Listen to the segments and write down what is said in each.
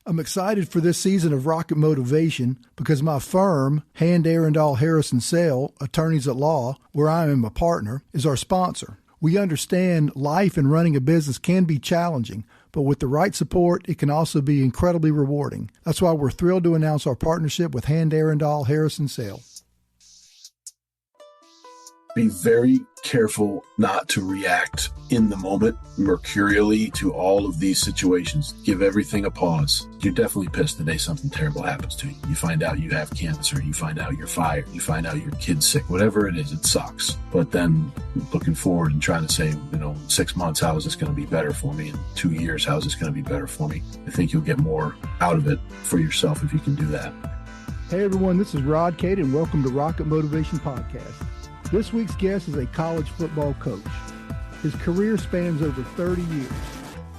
I'm excited for this season of Rocket Motivation because my firm, Hand, Arundel, Harris & Sale, Attorneys at Law, where I am a partner, is our sponsor. We understand life and running a business can be challenging, but with the right support, it can also be incredibly rewarding. That's why we're thrilled to announce our partnership with Hand, Arundel, Harris & Sale. Be very careful not to react in the moment mercurially to all of these situations. Give everything a pause. You're definitely pissed the day something terrible happens to you. You find out you have cancer. You find out you're fired. You find out your kid's sick. Whatever it is, it sucks. But then looking forward and trying to say, 6 months, how is this going to be better for me? In 2 years, how is this going to be better for me? I think you'll get more out of it for yourself if you can do that. Hey, everyone, this is Rod Cate, and welcome to Rocket Motivation Podcast. This week's guest is a college football coach. His career spans over 30 years.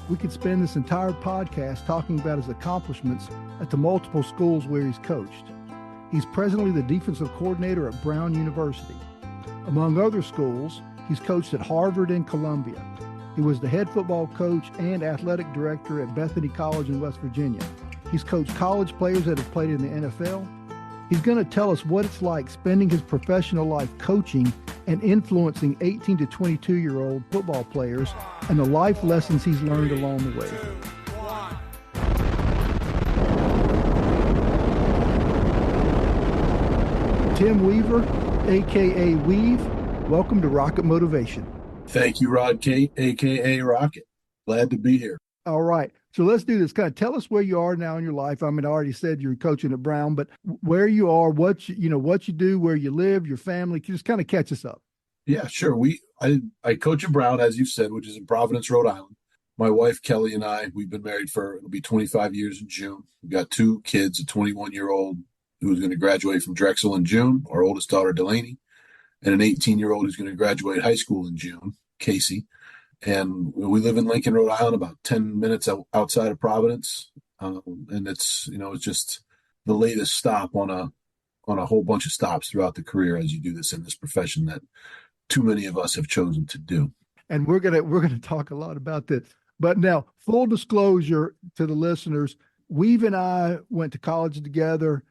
We could spend this entire podcast talking about his accomplishments at the multiple schools where he's coached. He's presently the defensive coordinator at Brown University. Among other schools, he's coached at Harvard and Columbia. He was the head football coach and athletic director at Bethany College in West Virginia. He's coached college players that have played in the NFL. He's going to tell us what it's like spending his professional life coaching and influencing 18 to 22-year-old football players and the life lessons he's learned along the way. Tim Weaver, a.k.a. Weave, welcome to Rocket Motivation. Thank you, Rod Cate, a.k.a. Rocket. Glad to be here. All right. So let's do this. Kind of tell us where you are now in your life. I mean, I already said you're coaching at Brown, but where you are, what you do, where you live, your family. Just kind of catch us up. Yeah, sure. I coach at Brown, as you said, which is in Providence, Rhode Island. My wife, Kelly, and I, we've been married it'll be 25 years in June. We've got 2 kids, a 21-year-old who's going to graduate from Drexel in June, our oldest daughter, Delaney, and an 18-year-old who's going to graduate high school in June, Casey. And we live in Lincoln, Rhode Island, about 10 minutes outside of Providence. And it's just the latest stop on a whole bunch of stops throughout the career as you do this in this profession that too many of us have chosen to do. And we're gonna talk a lot about this. But now, full disclosure to the listeners, Weave and I went to college together.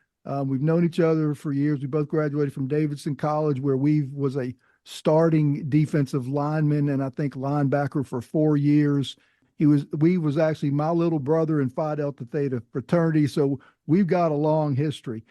We've known each other for years. We both graduated from Davidson College, where Weave was a starting defensive lineman and I think linebacker for 4 years. Weave was actually my little brother in Phi Delta Theta fraternity, so we've got a long history.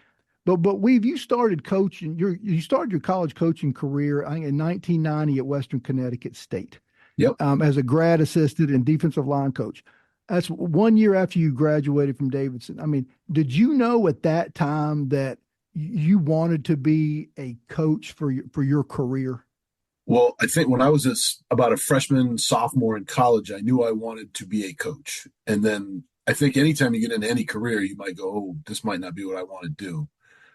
But Weave, you started coaching. You started your college coaching career, I think, in 1990 at Western Connecticut State. Yep. As a grad assistant and defensive line coach. That's 1 year after you graduated from Davidson. I mean, did you know at that time that you wanted to be a coach for your career? Well, I think when I was about a freshman, sophomore in college, I knew I wanted to be a coach. And then I think anytime you get into any career, you might go, oh, this might not be what I want to do.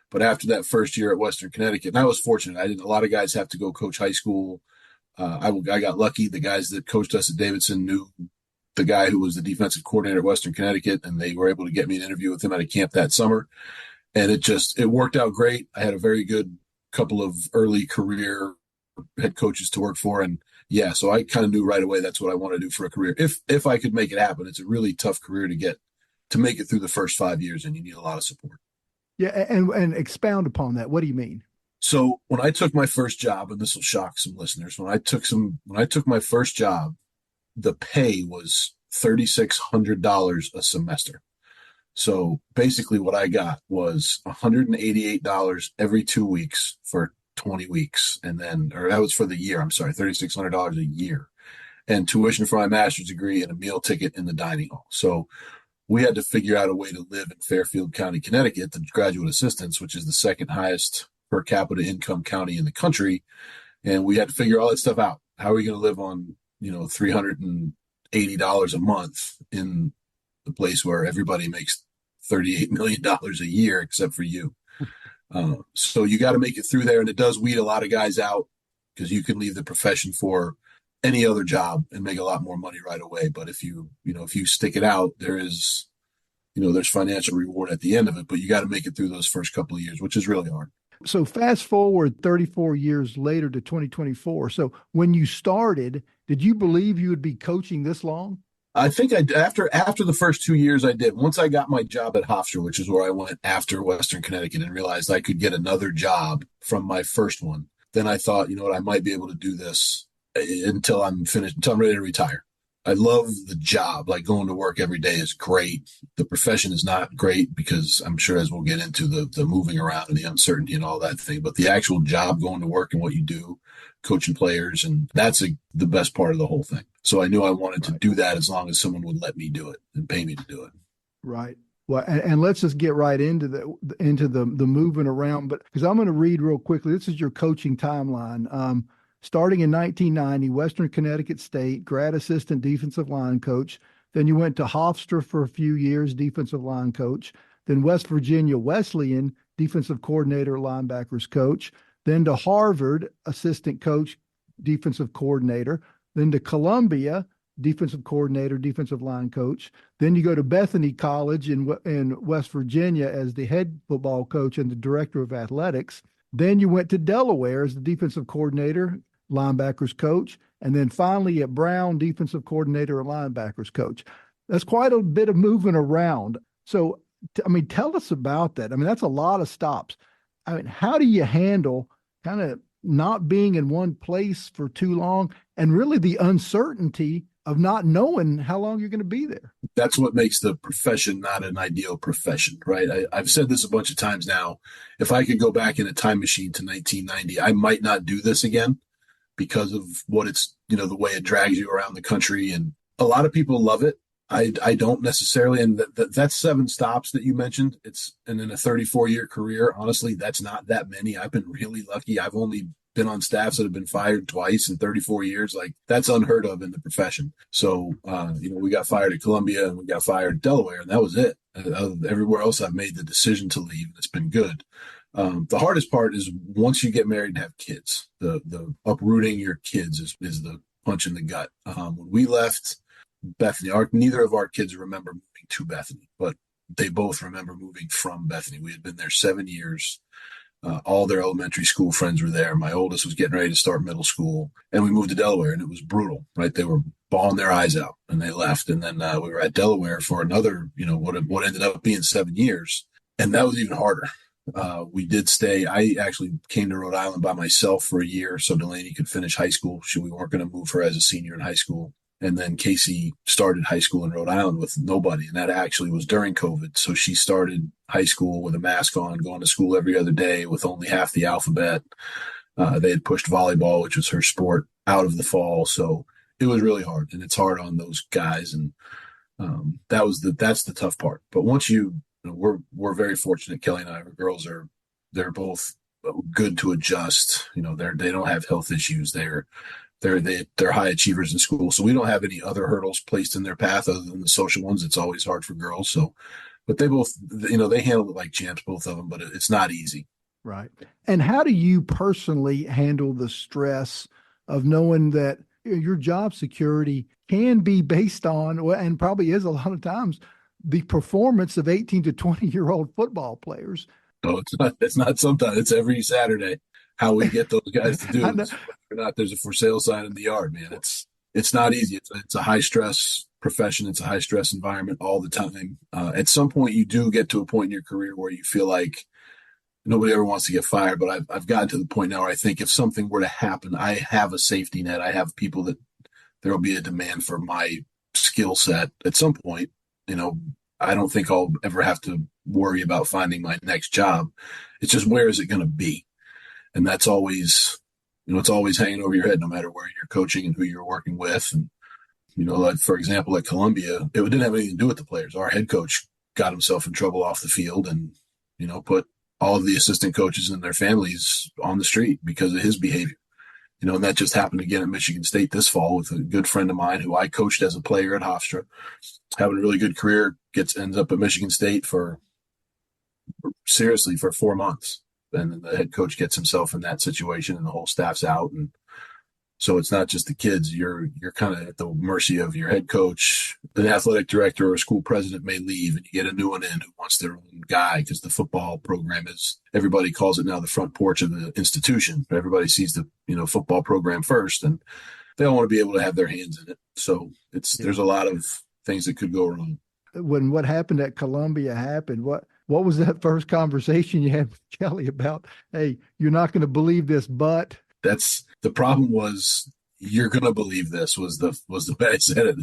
But after that first year at Western Connecticut, and I was fortunate. A lot of guys have to go coach high school. I got lucky. The guys that coached us at Davidson knew the guy who was the defensive coordinator at Western Connecticut, and they were able to get me an interview with him at a camp that summer. And it worked out great. I had a very good couple of early career head coaches to work for. And yeah, so I kind of knew right away that's what I want to do for a career. If I could make it happen. It's a really tough career to make it through the first 5 years, and you need a lot of support. Yeah. And expound upon that. What do you mean? So when I took my first job, and this will shock some listeners, when I took my first job, the pay was $3,600 a semester. So basically what I got was $188 every 2 weeks for 20 weeks. And then, or that was for the year, I'm sorry, $3,600 a year, and tuition for my master's degree and a meal ticket in the dining hall. So we had to figure out a way to live in Fairfield County, Connecticut, the graduate assistants, which is the second highest per capita income county in the country. And we had to figure all that stuff out. How are we going to live on, $380 a month in the place where everybody makes $38 million a year, except for you? So you got to make it through there. And it does weed a lot of guys out because you can leave the profession for any other job and make a lot more money right away. But if you stick it out, there's financial reward at the end of it, but you got to make it through those first couple of years, which is really hard. So fast forward 34 years later to 2024. So when you started, did you believe you would be coaching this long? I think after the first 2 years I did. Once I got my job at Hofstra, which is where I went after Western Connecticut, and realized I could get another job from my first one, then I thought, you know what, I might be able to do this until I'm finished, until I'm ready to retire. I love the job. Like, going to work every day is great. The profession is not great because, I'm sure, as we'll get into, the moving around and the uncertainty and all that thing, but the actual job, going to work and what you do, coaching players, and that's the best part of the whole thing. So I knew I wanted to do that as long as someone would let me do it and pay me to do it. Right. Well, and let's just get right into the moving around, but because I'm going to read real quickly. This is your coaching timeline. Starting in 1990, Western Connecticut State, grad assistant defensive line coach. Then you went to Hofstra for a few years, defensive line coach. Then West Virginia Wesleyan, defensive coordinator, linebackers coach. Then to Harvard, assistant coach, defensive coordinator. Then to Columbia, defensive coordinator, defensive line coach. Then you go to Bethany College in West Virginia as the head football coach and the director of athletics. Then you went to Delaware as the defensive coordinator, linebackers coach. And then finally at Brown, defensive coordinator and linebackers coach. That's quite a bit of moving around. So, tell us about that. That's a lot of stops. How do you handle kind of not being in one place for too long, and really the uncertainty of not knowing how long you're going to be there? That's what makes the profession not an ideal profession, right? I've said this a bunch of times now. If I could go back in a time machine to 1990, I might not do this again because of what it's, the way it drags you around the country. And a lot of people love it. I don't necessarily. And that's 7 stops that you mentioned. And in a 34-year career, honestly, that's not that many. I've been really lucky. I've only been on staffs that have been fired twice in 34 years. Like, that's unheard of in the profession. So, we got fired at Columbia and we got fired at Delaware, and that was it. Everywhere else, I've made the decision to leave, and it's been good. The hardest part is once you get married and have kids, the uprooting your kids is the punch in the gut. When we left Bethany, neither of our kids remember moving to Bethany, but they both remember moving from Bethany. We had been there 7 years. All their elementary school friends were there. My oldest was getting ready to start middle school, and we moved to Delaware, and it was brutal, right? They were bawling their eyes out, and they left. And then we were at Delaware for another, what ended up being 7 years, and that was even harder. We did stay. I actually came to Rhode Island by myself for a year so Delaney could finish high school. We weren't going to move her as a senior in high school. And then Casey started high school in Rhode Island with nobody. And that actually was during COVID. So she started high school with a mask on, going to school every other day with only half the alphabet. They had pushed volleyball, which was her sport, out of the fall. So it was really hard. And it's hard on those guys. And that's the tough part. But once we're very fortunate. Kelly and I, our girls they're both good to adjust. They don't have health issues. They're high achievers in school. So we don't have any other hurdles placed in their path other than the social ones. It's always hard for girls. So, but they both, they handle it like champs, both of them, but it's not easy. Right. And how do you personally handle the stress of knowing that your job security can be based on, and probably is a lot of times, the performance of 18 to 20-year-old football players? No, it's not sometimes. It's every Saturday how we get those guys to do this. Whether or not there's a for sale sign in the yard, man. It's not easy. It's a high stress profession. It's a high stress environment all the time. At some point, you do get to a point in your career where you feel like nobody ever wants to get fired. But I've gotten to the point now where I think if something were to happen, I have a safety net. I have people that there will be a demand for my skill set at some point. I don't think I'll ever have to worry about finding my next job. It's just, where is it going to be? And that's always, it's always hanging over your head, no matter where you're coaching and who you're working with. And, like, for example, at Columbia, it didn't have anything to do with the players. Our head coach got himself in trouble off the field and, put all of the assistant coaches and their families on the street because of his behavior. And that just happened again at Michigan State this fall with a good friend of mine who I coached as a player at Hofstra, having a really good career, ends up at Michigan State for 4 months. And then the head coach gets himself in that situation and the whole staff's out. And so it's not just the kids. You're kind of at the mercy of your head coach. An athletic director or a school president may leave and you get a new one in who wants their own guy, because the football program is, everybody calls it now the front porch of the institution. Everybody sees the, football program first. And they all want to be able to have their hands in it. So there's a lot of things that could go wrong. When what happened at Columbia happened, what was that first conversation you had with Kelly about, hey, you're not going to believe this, but That's the problem was you're going to believe this was the way I said it.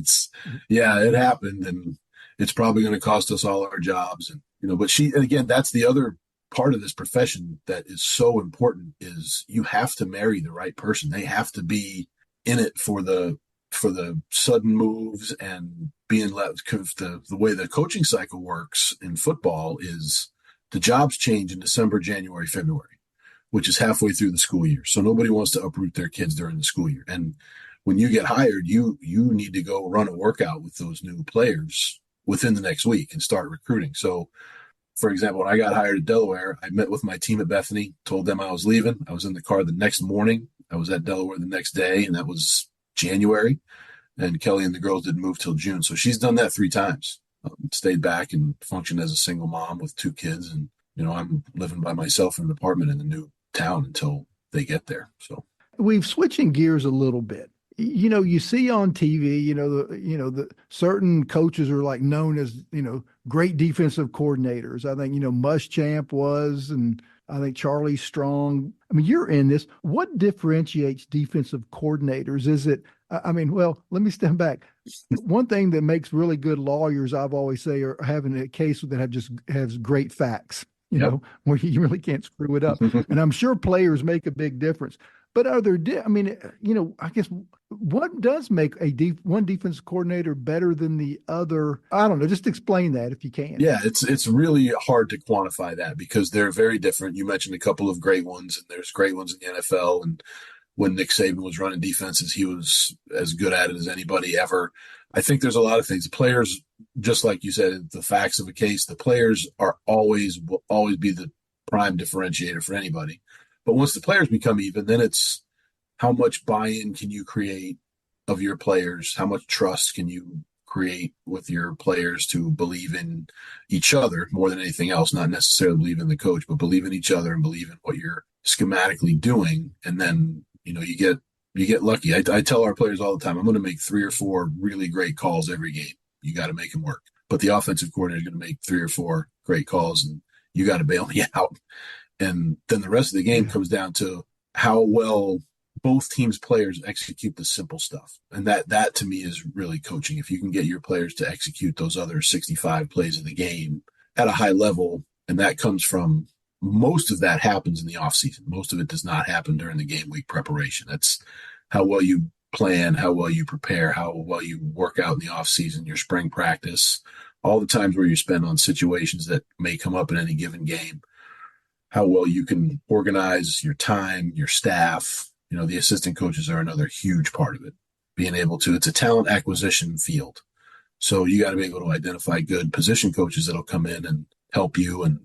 It happened, and it's probably going to cost us all our jobs. And, but again, that's the other part of this profession that is so important is you have to marry the right person. They have to be in it for the sudden moves and being left. The way the coaching cycle works in football is the jobs change in December, January, February, which is halfway through the school year. So nobody wants to uproot their kids during the school year. And when you get hired, you need to go run a workout with those new players within the next week and start recruiting. So, for example, when I got hired at Delaware, I met with my team at Bethany, told them I was leaving. I was in the car the next morning. I was at Delaware the next day, and that was January. And Kelly and the girls didn't move till June. So she's done that 3 times, stayed back and functioned as a single mom with 2 kids. And, I'm living by myself in an apartment in the new town until they get there. So we've switching gears a little bit. You see on TV, the certain coaches are like known as, great defensive coordinators. I think, Muschamp was, and I think Charlie Strong. I mean, you're in this. What differentiates defensive coordinators? Is it, well, let me step back. One thing that makes really good lawyers, I've always say, are having a case that has great facts, where you really can't screw it up. And I'm sure players make a big difference. But are there, I guess what does make one defensive coordinator better than the other? I don't know. Just explain that if you can. Yeah, it's really hard to quantify that because they're very different. You mentioned a couple of great ones, and there's great ones in the NFL. And when Nick Saban was running defenses, he was as good at it as anybody ever. I think there's a lot of things. The players, just like you said, the facts of a case, the players will always be the prime differentiator for anybody. But once the players become even, then it's how much buy-in can you create of your players? How much trust can you create with your players to believe in each other more than anything else? Not necessarily believe in the coach, but believe in each other and believe in what you're schematically doing. And then, you get lucky. I tell our players all the time, I'm going to make 3 or 4 really great calls every game. You got to make them work. But the offensive coordinator is going to make 3 or 4 great calls, and you got to bail me out. And then the rest of the game comes down to how well both teams' players execute the simple stuff. And that to me is really coaching. If you can get your players to execute those other 65 plays of the game at a high level, and that comes from most of that happens in the offseason. Most of it does not happen during the game week preparation. That's how well you plan, how well you prepare, how well you work out in the offseason, your spring practice, all the times where you spend on situations that may come up in any given game. How well you can organize your time, your staff. The assistant coaches are another huge part of it. Being able to, it's a talent acquisition field. So you got to be able to identify good position coaches that'll come in and help you. And,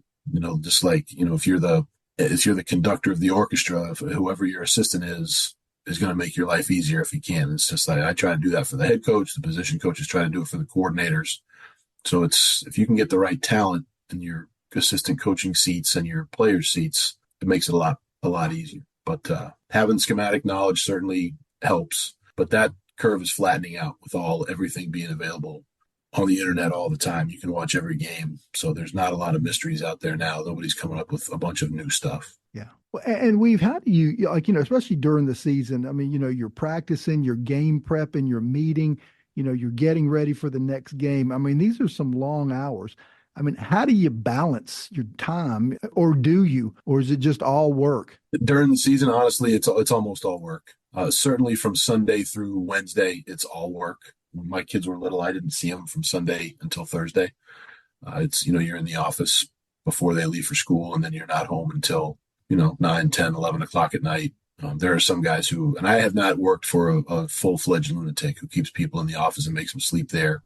just like, if you're the conductor of the orchestra, whoever your assistant is going to make your life easier if you can. It's just like, I try to do that for the head coach. The position coaches try to do it for the coordinators. So if you can get the right talent in your assistant coaching seats and your players' seats, it makes it a lot easier. But having schematic knowledge certainly helps. But that curve is flattening out with everything being available on the internet all the time. You can watch every game. So there's not a lot of mysteries out there now. Nobody's coming up with a bunch of new stuff. Yeah. And how do you, especially during the season, you're practicing, you're game prepping, you're meeting, you're getting ready for the next game. These are some long hours. How do you balance your time, or do you, or is it just all work? During the season, honestly, it's almost all work. Certainly from Sunday through Wednesday, it's all work. When my kids were little, I didn't see them from Sunday until Thursday. You're in the office before they leave for school, and then you're not home until, 9, 10, 11 o'clock at night. There are some guys who, and I have not worked for a full-fledged lunatic who keeps people in the office and makes them sleep there.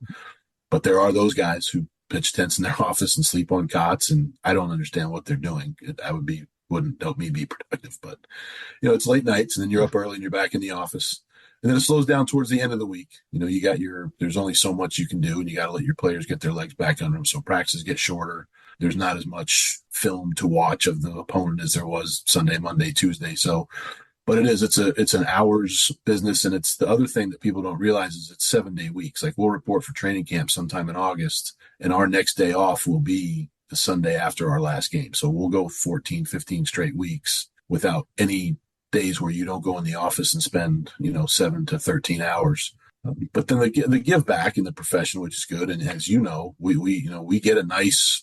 But there are those guys who pitch tents in their office and sleep on cots, and I don't understand what they're doing. Wouldn't help me be productive. But, it's late nights, and then you're up early and you're back in the office. And then it slows down towards the end of the week. There's only so much you can do, and you got to let your players get their legs back under them. So practices get shorter. There's not as much film to watch of the opponent as there was Sunday, Monday, Tuesday. So But it's an hours business. And it's the other thing that people don't realize is it's 7-day weeks. Like we'll report for training camp sometime in August, and our next day off will be the Sunday after our last game. So we'll go 14, 15 straight weeks without any days where you don't go in the office and spend, 7 to 13 hours. But then the give back in the profession, which is good. And as you know, we get a nice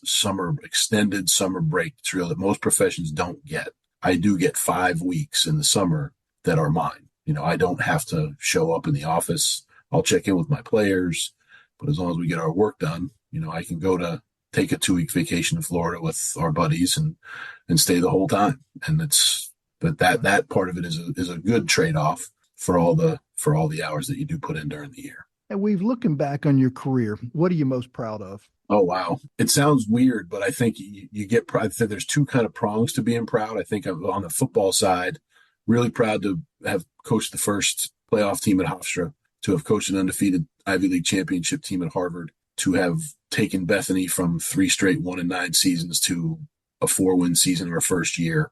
extended summer break. It's real that most professions don't get. I do get 5 weeks in the summer that are mine. I don't have to show up in the office. I'll check in with my players, but as long as we get our work done, I can go to take a 2-week vacation in Florida with our buddies and stay the whole time. And that part of it is a good trade-off for all the hours that you do put in during the year. And looking back on your career, what are you most proud of? Oh, wow. It sounds weird, but I think you get pride. I think there's two kind of prongs to being proud. I think on the football side, really proud to have coached the first playoff team at Hofstra, to have coached an undefeated Ivy League championship team at Harvard, to have taken Bethany from 3 straight 1-9 seasons to a 4-win season in our first year,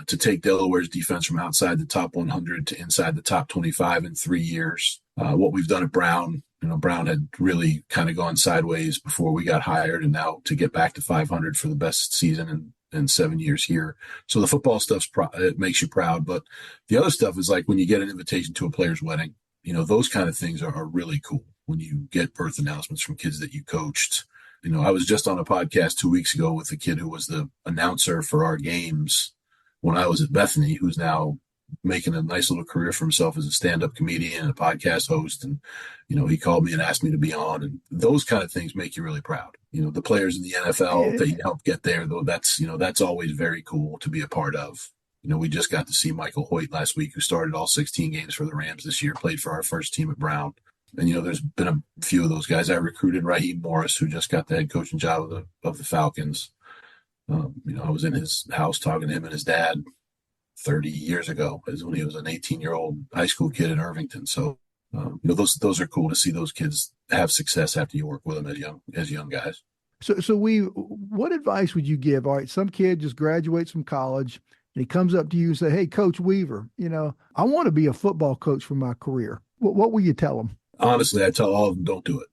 to take Delaware's defense from outside the top 100 to inside the top 25 in 3 years. What we've done at Brown, Brown had really kind of gone sideways before we got hired, and now to get back to 500 for the best season in 7 years here. So the football stuff's it makes you proud, but the other stuff is like when you get an invitation to a player's wedding, those kind of things are really cool. When you get birth announcements from kids that you coached. I was just on a podcast 2 weeks ago with a kid who was the announcer for our games when I was at Bethany, who's now making a nice little career for himself as a stand-up comedian and a podcast host. And, he called me and asked me to be on, and those kind of things make you really proud. The players in the NFL that you helped get there, though, that's always very cool to be a part of. We just got to see Michael Hoyt last week, who started all 16 games for the Rams this year, played for our first team at Brown. And, there's been a few of those guys. I recruited Raheem Morris, who just got the head coaching job of the Falcons. I was in his house talking to him and his dad 30 years ago, as when he was an 18-year-old high school kid in Irvington. So, those are cool to see those kids have success after you work with them as young guys. So what advice would you give? All right, some kid just graduates from college and he comes up to you and say, "Hey, Coach Weaver, I want to be a football coach for my career." What will you tell them? Honestly, I tell all of them, don't do it.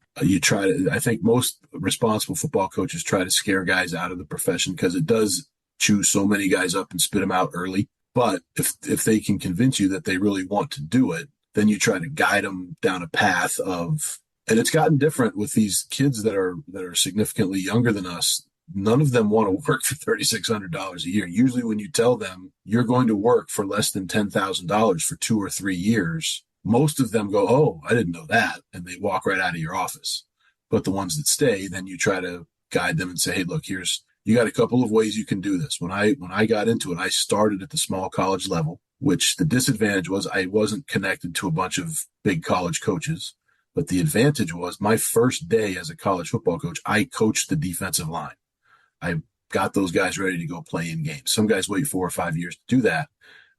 I think most responsible football coaches try to scare guys out of the profession because it does chew so many guys up and spit them out early. But if they can convince you that they really want to do it, then you try to guide them down a path of, and it's gotten different with these kids that are significantly younger than us. None of them want to work for $3,600 a year. Usually when you tell them you're going to work for less than $10,000 for 2 or 3 years, most of them go, "Oh, I didn't know that." And they walk right out of your office. But the ones that stay, then you try to guide them and say, "Hey, look, you got a couple of ways you can do this." When I got into it, I started at the small college level, which the disadvantage was I wasn't connected to a bunch of big college coaches. But the advantage was my first day as a college football coach, I coached the defensive line. I got those guys ready to go play in games. Some guys wait 4 or 5 years to do that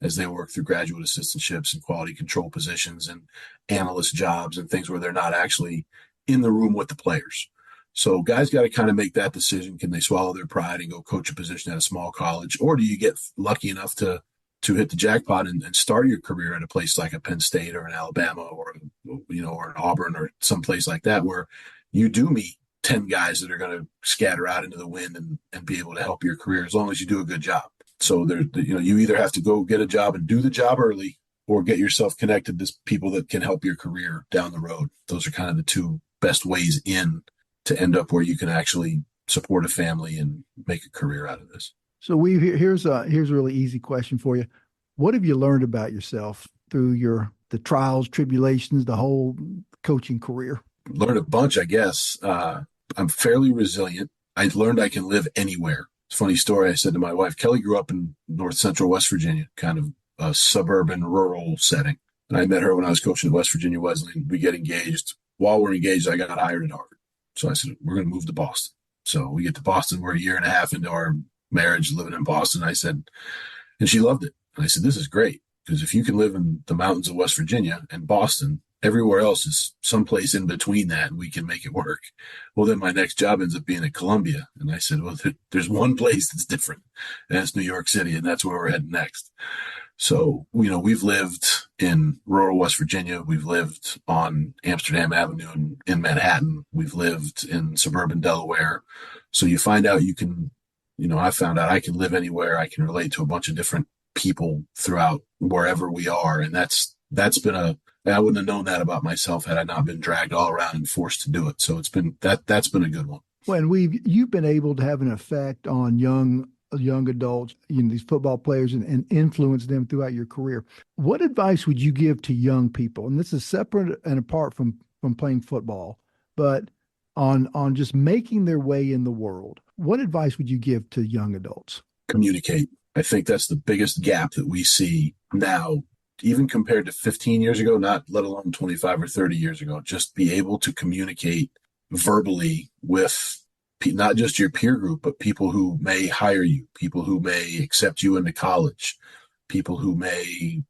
as they work through graduate assistantships and quality control positions and analyst jobs and things where they're not actually in the room with the players. So guys got to kind of make that decision. Can they swallow their pride and go coach a position at a small college? Or do you get lucky enough to hit the jackpot and start your career at a place like a Penn State or an Alabama or an Auburn or some place like that, where you do meet 10 guys that are going to scatter out into the wind and be able to help your career as long as you do a good job. So you either have to go get a job and do the job early, or get yourself connected to people that can help your career down the road. Those are kind of the two best ways in to end up where you can actually support a family and make a career out of this. So here's a really easy question for you. What have you learned about yourself through the trials, tribulations, the whole coaching career? Learned a bunch, I guess. I'm fairly resilient. I learned I can live anywhere. It's a funny story. I said to my wife, Kelly grew up in north central West Virginia, kind of a suburban rural setting. And I met her when I was coaching at West Virginia Wesleyan. We get engaged. While we're engaged, I got hired at Harvard. So I said, we're going to move to Boston. So we get to Boston. We're a year and a half into our marriage living in Boston. I said, and she loved it. And I said, this is great, because if you can live in the mountains of West Virginia and Boston, everywhere else is someplace in between that, and we can make it work. Well, then my next job ends up being at Columbia. And I said, well, there's one place that's different, and it's New York City, and that's where we're heading next. So, we've lived in rural West Virginia. We've lived on Amsterdam Avenue in Manhattan. We've lived in suburban Delaware. So you find out I found out I can live anywhere. I can relate to a bunch of different people throughout wherever we are. And that's been I wouldn't have known that about myself had I not been dragged all around and forced to do it. So that's been a good one. When you've been able to have an effect on young adults, these football players, and influence them throughout your career. What advice would you give to young people? And this is separate and apart from playing football, but on just making their way in the world. What advice would you give to young adults? Communicate. I think that's the biggest gap that we see now, even compared to 15 years ago, not let alone 25 or 30 years ago. Just be able to communicate verbally with not just your peer group, but people who may hire you, people who may accept you into college, people who may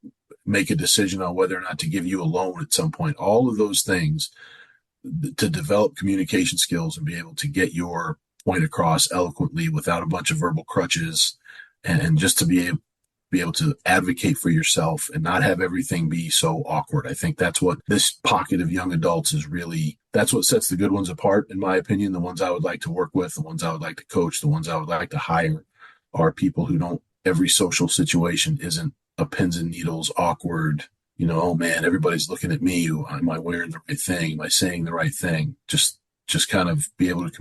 make a decision on whether or not to give you a loan at some point. All of those things to develop communication skills and be able to get your point across eloquently without a bunch of verbal crutches, and just to be able to advocate for yourself and not have everything be so awkward. I think that's what this pocket of young adults is really, that's what sets the good ones apart, in my opinion. The ones I would like to work with, the ones I would like to coach, the ones I would like to hire are people who don't, every social situation isn't a pins and needles, awkward, oh man, everybody's looking at me. Am I wearing the right thing? Am I saying the right thing? Just kind of be able to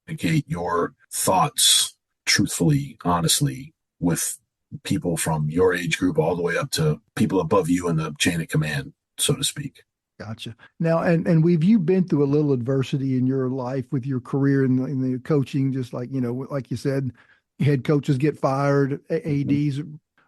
communicate your thoughts truthfully, honestly, with people from your age group all the way up to people above you in the chain of command, so to speak. Gotcha. Now, and you've been through a little adversity in your life with your career in the coaching, just like, like you said, head coaches get fired, ADs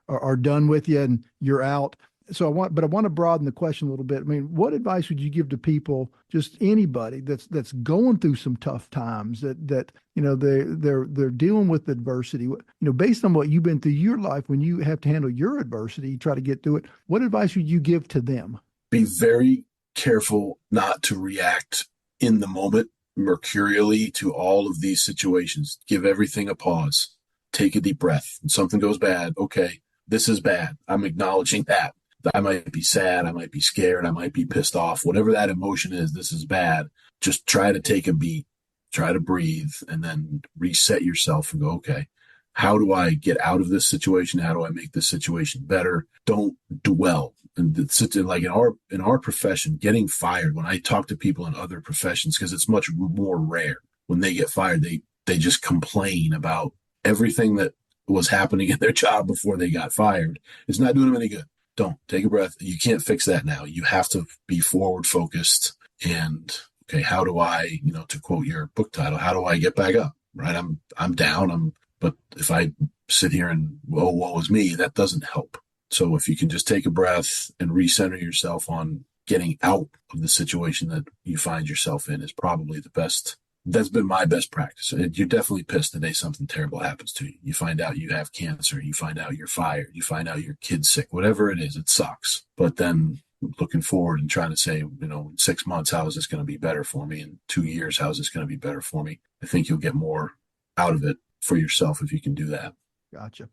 are done with you and you're out. So I want to broaden the question a little bit. I mean, what advice would you give to people, just anybody that's going through some tough times, that they're dealing with adversity, based on what you've been through your life, when you have to handle your adversity, you try to get through it. What advice would you give to them? Be very careful not to react in the moment mercurially to all of these situations. Give everything a pause. Take a deep breath. When something goes bad, okay, this is bad. I'm acknowledging that. I might be sad. I might be scared. I might be pissed off. Whatever that emotion is, this is bad. Just try to take a beat, try to breathe, and then reset yourself and go, okay, how do I get out of this situation? How do I make this situation better? Don't dwell. And sit there, like in our profession, getting fired, when I talk to people in other professions, because it's much more rare when they get fired, they just complain about everything that was happening in their job before they got fired. It's not doing them any good. Don't. Take a breath. You can't fix that now. You have to be forward focused and, okay, how do I, to quote your book title, how do I get back up? Right. I'm down. But if I sit here and woe is me, that doesn't help. So if you can just take a breath and recenter yourself on getting out of the situation that you find yourself in, is probably the best. That's been my best practice. You're definitely pissed the day something terrible happens to you. You find out you have cancer. You find out you're fired. You find out your kid's sick. Whatever it is, it sucks. But then looking forward and trying to say, in 6 months, how is this going to be better for me? In 2 years, how is this going to be better for me? I think you'll get more out of it for yourself if you can do that. Gotcha.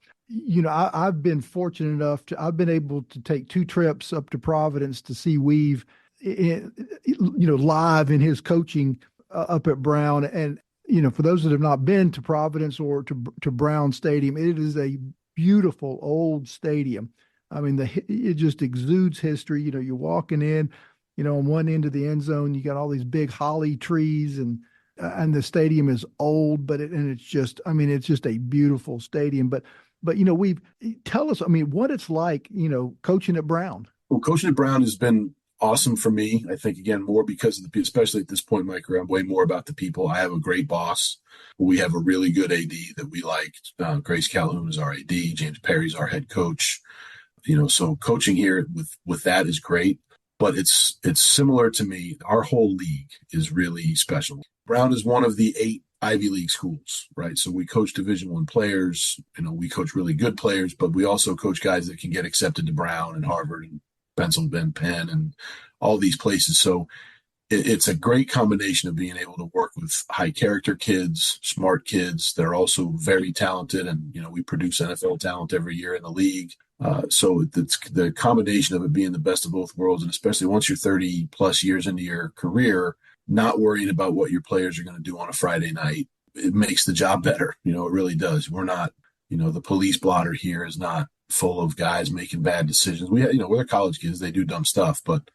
I've been fortunate enough I've been able to take 2 trips up to Providence to see Weave, live in his coaching up at Brown. And, for those that have not been to Providence or to Brown Stadium, it is a beautiful old stadium. I mean, it just exudes history. You're walking in, on one end of the end zone, you got all these big holly trees, and the stadium is old, but it's just a beautiful stadium. But tell us, what it's like, coaching at Brown. Well, coaching at Brown has been awesome for me. I think, again, more because of especially at this point in my career, I'm way more about the people. I have a great boss. We have a really good AD that we like. Grace Calhoun is our AD. James Perry's our head coach. So coaching here with that is great, but it's similar to me. Our whole league is really special. Brown is one of the 8 Ivy League schools, right? So we coach Division I players. We coach really good players, but we also coach guys that can get accepted to Brown and Harvard and Pennsylvania, Penn, and all these places. So it's a great combination of being able to work with high character kids, smart kids. They're also very talented. And, we produce NFL talent every year in the league. So it's the combination of it being the best of both worlds. And especially once you're 30 plus years into your career, not worrying about what your players are going to do on a Friday night, it makes the job better. It really does. We're not, the police blotter here is not full of guys making bad decisions. We're the college kids. They do dumb stuff, but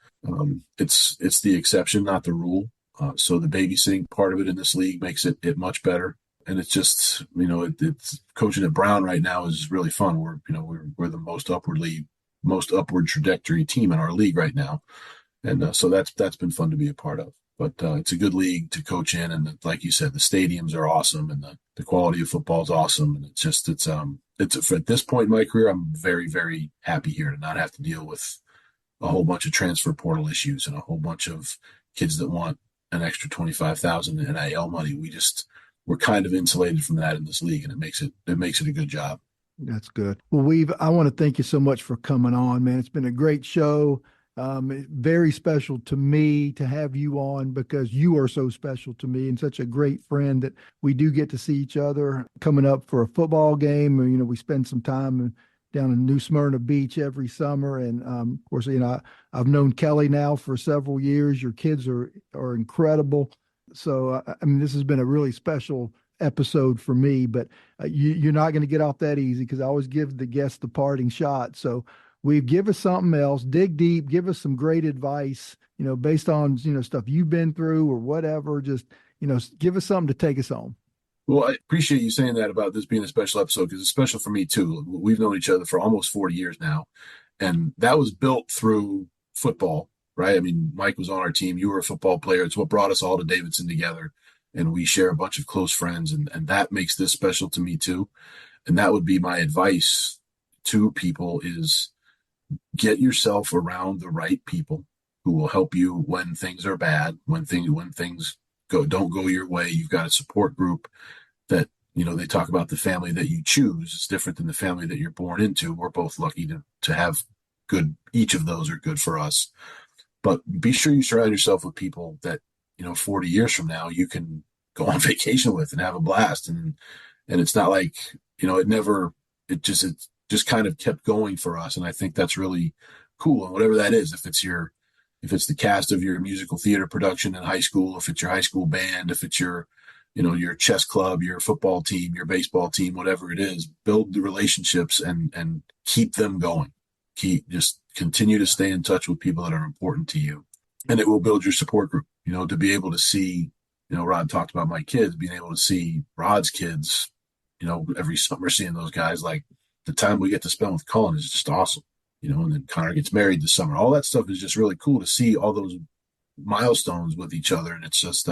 it's the exception, not the rule. So the babysitting part of it in this league makes it much better. And it's just, it's coaching at Brown right now is really fun. We're the most upward trajectory team in our league right now. And so that's been fun to be a part of. But it's a good league to coach in. And like you said, the stadiums are awesome and the quality of football is awesome. And it's for at this point in my career, I'm very, very happy here to not have to deal with a whole bunch of transfer portal issues and a whole bunch of kids that want an extra $25,000 in NIL money. We're kind of insulated from that in this league, and it makes it a good job. That's good. Well, I want to thank you so much for coming on, man. It's been a great show. Very special to me to have you on because you are so special to me and such a great friend that we do get to see each other coming up for a football game. We spend some time down in New Smyrna Beach every summer. And of course, I've known Kelly now for several years. Your kids are incredible. So, this has been a really special episode for me, but you're not going to get off that easy because I always give the guests the parting shot. So give us something else, dig deep, give us some great advice, based on, stuff you've been through or whatever, just, give us something to take us home. Well, I appreciate you saying that about this being a special episode because it's special for me too. We've known each other for almost 40 years now, and that was built through football, right? Mike was on our team. You were a football player. It's what brought us all to Davidson together, and we share a bunch of close friends, and that makes this special to me too. And that would be my advice to people is get yourself around the right people who will help you when things are bad, when things don't go your way. You've got a support group that, they talk about the family that you choose. It's different than the family that you're born into. We're both lucky to have good. Each of those are good for us, but be sure you surround yourself with people that, 40 years from now, you can go on vacation with and have a blast. And it's not like, it just kind of kept going for us. And I think that's really cool. And whatever that is, if it's the cast of your musical theater production in high school, if it's your high school band, if it's your chess club, your football team, your baseball team, whatever it is, build the relationships and keep them going. Just continue to stay in touch with people that are important to you, and it will build your support group, to be able to see, Rod talked about my kids, being able to see Rod's kids, every summer, seeing those guys, like the time we get to spend with Cullen is just awesome. And then Connor gets married this summer. All that stuff is just really cool to see all those milestones with each other. And it's just,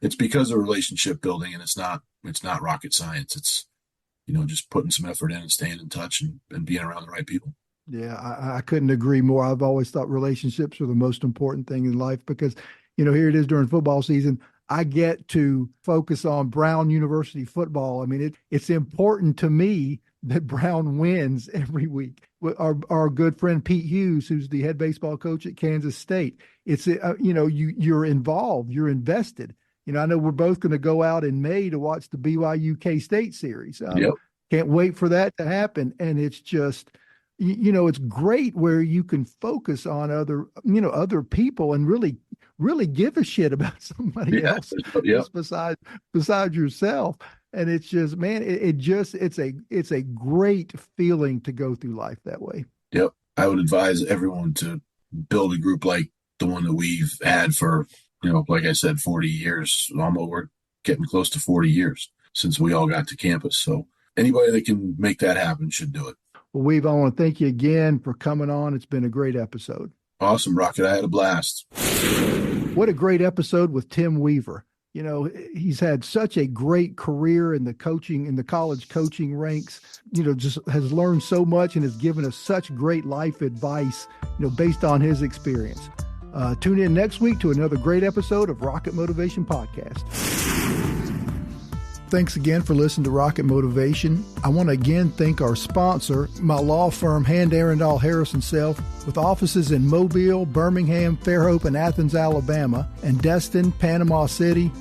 it's because of relationship building, and it's not rocket science. It's, just putting some effort in and staying in touch and being around the right people. Yeah, I couldn't agree more. I've always thought relationships are the most important thing in life because, here it is during football season. I get to focus on Brown University football. It's important to me that Brown wins every week. Our good friend Pete Hughes, who's the head baseball coach at Kansas State, it's you're involved, you're invested. I know we're both going to go out in May to watch the BYU K-State series. Yep. Can't wait for that to happen. And it's just, it's great where you can focus on other people and really give a shit about somebody else besides yourself. And it's just, man, it's a great feeling to go through life that way. Yep. I would advise everyone to build a group like the one that we've had for, like I said, 40 years. Almost, we're getting close to 40 years since we all got to campus. So anybody that can make that happen should do it. Well, Weave, I want to thank you again for coming on. It's been a great episode. Awesome, Rocket. I had a blast. What a great episode with Tim Weaver. He's had such a great career in the college coaching ranks, just has learned so much and has given us such great life advice, based on his experience. Tune in next week to another great episode of Rocket Motivation Podcast. Thanks again for listening to Rocket Motivation. I want to again thank our sponsor, my law firm, Hand Arundel Harrison Self, With offices in Mobile, Birmingham, Fairhope, and Athens, Alabama, and Destin, Panama City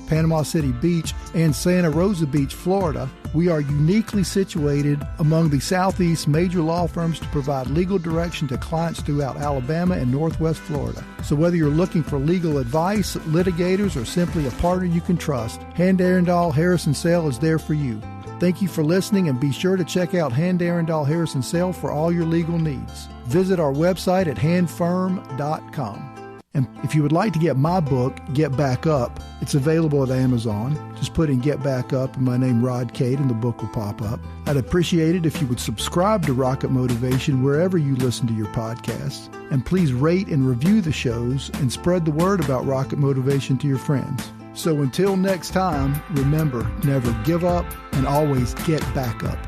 Beach, and Santa Rosa Beach, Florida, we are uniquely situated among the Southeast major law firms to provide legal direction to clients throughout Alabama and Northwest Florida. So whether you're looking for legal advice, litigators, or simply a partner you can trust, Hand Arundel Harrison Sale is there for you. Thank you for listening, and be sure to check out Hand Arundel Harrison Sale for all your legal needs. Visit our website at handfirm.com. And if you would like to get my book, Get Back Up, it's available at Amazon. Just put in Get Back Up and my name, Rod Cate, and the book will pop up. I'd appreciate it if you would subscribe to Rocket Motivation wherever you listen to your podcasts. And please rate and review the shows and spread the word about Rocket Motivation to your friends. So until next time, remember, never give up and always get back up.